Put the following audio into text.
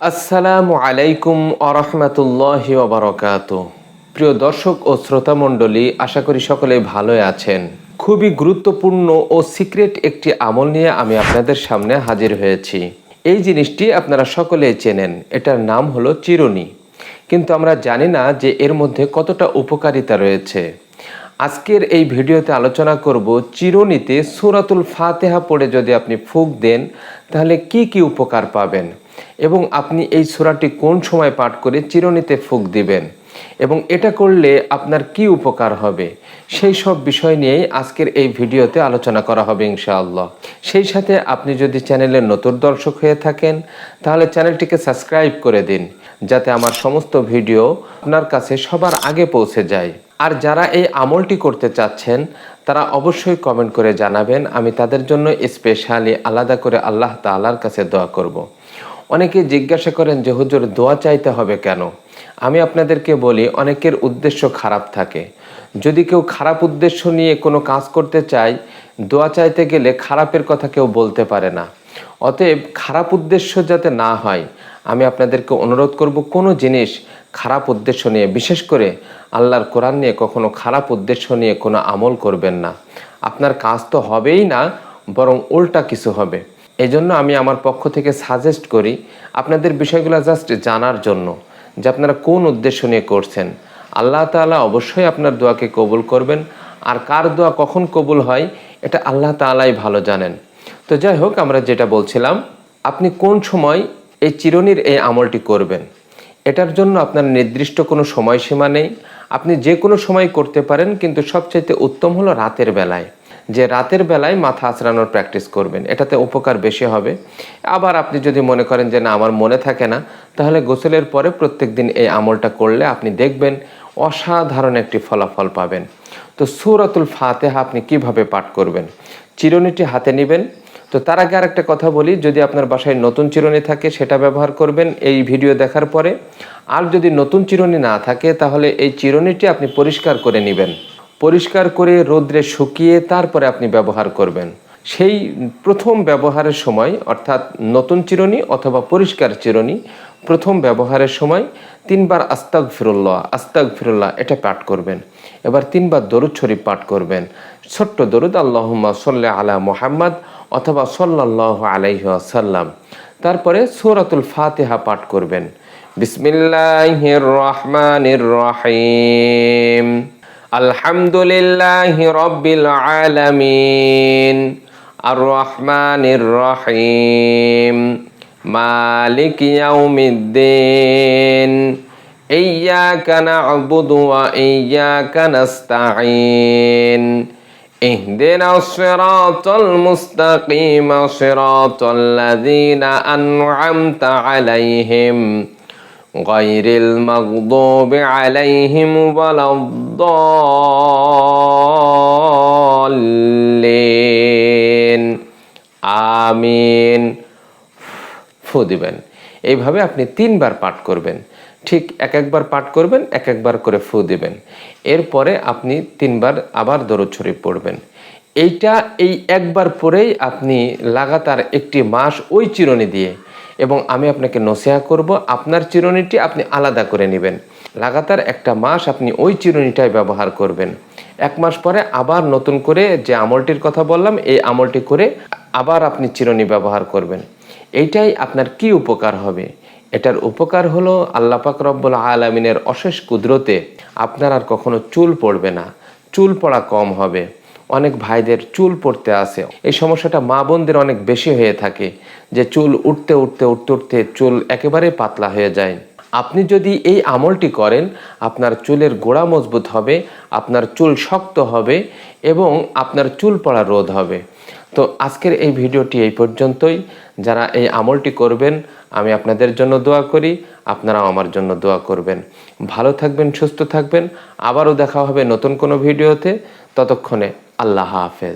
আসসালামু আলাইকুম আরহামাতুল্লাহি ওয়া বারাকাতুহু। প্রিয় দর্শক ও শ্রোতা মণ্ডলী, আশা করি সকলে ভালো আছেন। খুবই গুরুত্বপূর্ণ ও সিক্রেট একটি আমল নিয়ে আমি আপনাদের সামনে হাজির হয়েছি। এই জিনিসটি আপনারা সকলেই চেনেন, এটার নাম হলো চিরুনি। কিন্তু আমরা জানি না যে এর মধ্যে কতটা উপকারিতা রয়েছে। আজকের এই ভিডিওতে আলোচনা করব চিরুনিতে সূরাতুল ফাতিহা পড়ে যদি আপনি ফুঁক দেন তাহলে কি কি উপকার পাবেন, এবং আপনি এই সূরাটি কোন সময় পাঠ করে চিরুনিতে ফুঁক দিবেন এবং এটা করলে আপনার কি উপকার হবে, সেই সব বিষয় নিয়েই আজকের এই ভিডিওতে আলোচনা করা হবে ইনশাআল্লাহ। সেই সাথে আপনি যদি চ্যানেলের নতুন দর্শক হয়ে থাকেন তাহলে চ্যানেলটিকে সাবস্ক্রাইব করে দিন, যাতে আমার সমস্ত ভিডিও আপনার কাছে সবার আগে পৌঁছে যায়। আর যারা এই আমলটি করতে চাচ্ছেন তারা অবশ্যই কমেন্ট করে জানাবেন, আমি তাদের জন্য স্পেশালি আলাদা করে আল্লাহ তাআলার কাছে দোয়া করব। অনেকে জিজ্ঞাসা করেন যে হুজুর দোয়া চাইতে হবে কেন? আমি আপনাদেরকে বলি, অনেকের উদ্দেশ্য খারাপ থাকে। যদি কেউ খারাপ উদ্দেশ্য নিয়ে কোনো কাজ করতে চায়, দোয়া চাইতে গেলে খারাপের কথা কেউ বলতে পারে না। অতএব খারাপ উদ্দেশ্য যাতে না হয়, আমি আপনাদেরকে অনুরোধ করব কোনো জিনিস খারাপ উদ্দেশ্য নিয়ে, বিশেষ করে আল্লাহর কোরআন নিয়ে কখনো খারাপ উদ্দেশ্য নিয়ে কোনো আমল করবেন না। আপনার কাজ তো হবেই না, বরং উল্টা কিছু হবে। এই জন্য আমি আমার পক্ষ থেকে সাজেস্ট করি আপনাদের বিষয়গুলো জাস্ট জানার জন্য যে আপনারা কোন উদ্দেশ্য নিয়ে করছেন। আল্লাহ তাআলা অবশ্যই আপনার দোয়াকে কবুল করবেন, আর কার দোয়া কখন কবুল হয় এটা আল্লাহ তাআলাই ভালো জানেন। তো যাই হোক, আমরা যেটা বলছিলাম, আপনি কোন সময় এই চিরুনির এই আমলটি করবেন, এটার জন্য আপনার নির্দিষ্ট কোনো সময়সীমা নেই। আপনি যে কোনো সময় করতে পারেন, কিন্তু সবচাইতে উত্তম হলো রাতের বেলায়। যে রাতের বেলায় মাথা আঁচড়ানোর প্র্যাকটিস করবেন, এটাতে উপকার বেশি হবে। আবার আপনি যদি মনে করেন যে না আমার মনে থাকে না, তাহলে গোসলের পরে প্রত্যেক দিন এই আমলটা করলে আপনি দেখবেন অসাধারণ একটি ফলাফল পাবেন। তো সূরাতুল ফাতিহা আপনি কিভাবে পাঠ করবেন? চিরুনিটি হাতে নেবেন। তো তার আগে আরেকটা কথা বলি, যদি আপনার বাসায় নতুন চিরুনি থাকে সেটা ব্যবহার করবেন এই ভিডিও দেখার পরে। আর যদি নতুন চিরুনি না থাকে তাহলে এই চিরুনিটি আপনি পরিষ্কার করে নেবেন। পরিষ্কার করে রোদ্রে শুকিয়ে তারপরে আপনি ব্যবহার করবেন। সেই প্রথম ব্যবহারের সময়, অর্থাৎ নতুন চিরুনি অথবা পরিষ্কার চিরুনি প্রথম ব্যবহারের সময় 3 বার আস্তাগফিরুল্লাহ আস্তাগফিরুল্লাহ এটা পাঠ করবেন। এবার 3 বার দরুদ শরীফ পাঠ করবেন। ছোট্ট দরুদ, আল্লাহুম্মা সাল্লি আলা মুহাম্মাদ অথবা সাল্লাল্লাহু আলাইহি ওয়াসাল্লাম। তারপরে সূরাতুল ফাতিহা পাঠ করবেন। বিসমিল্লাহির রহমানির রহিম, আলহামদুলিল্লাহি রাব্বিল আলামিন, আর রহমানির রহিম, মালিক ইয়াউমিদ্দিন, ইয়্যাকা না'বুদু ওয়া ইয়্যাকা নাস্তাঈন, ইহদিনাস সিরাতাল মুস্তাকিম, সিরাতাল লাযীনা আন'আমতা আলাইহিম গায়রিল মাগদুবি আলাইহিম ওয়ালাদ-দাল্লিন, আমিন। ফু দিবেন। এইভাবে আপনি 3 বার পাঠ করবেন। ঠিক এক একবার পাঠ করবেন, এক একবার করে ফু দিবেন। এরপরে আপনি 3 বার আবার দরুদ শরীফ পড়বেন। এইটা এই একবার পরেই আপনি লাগাতার একটি মাস ওই চিরুনি দিয়ে, এবং আমি আপনাকে নসিহত করব আপনার চিরুনিটি আপনি আলাদা করে নেবেন। লাগাতার একটা মাস আপনি ওই চিরুনিটাই ব্যবহার করবেন। 1 মাস পরে আবার নতুন করে যে আমলটির কথা বললাম এই আমলটি করে আবার আপনি চিরুনি ব্যবহার করবেন। এইটাই আপনার কি উপকার হবে? এটার উপকার হলো আল্লাহ পাক রব্বুল আলামিনের অশেষ কুদরতে আপনার আর কখনো চুল পড়বে না, চুল পড়া কম হবে। অনেক ভাইদের চুল পড়তে আসে, এই সমস্যাটা মা বোনদের অনেক বেশি হয়ে থাকে, যে চুল উঠতে উঠতে উঠতে উঠতে চুল একেবারে পাতলা হয়ে যায়। আপনি যদি এই আমলটি করেন, আপনার চুলের গোড়া মজবুত হবে, আপনার চুল শক্ত হবে এবং আপনার চুল পড়া রোধ হবে। তো আজকের এই ভিডিওটি এই পর্যন্তই। যারা এই আমলটি করবেন আমি আপনাদের জন্য দোয়া করি, আপনারাও আমার জন্য দোয়া করবেন। ভালো থাকবেন, সুস্থ থাকবেন। আবারও দেখা হবে নতুন কোনো ভিডিওতে। ততক্ষণে আল্লাহ হাফেজ।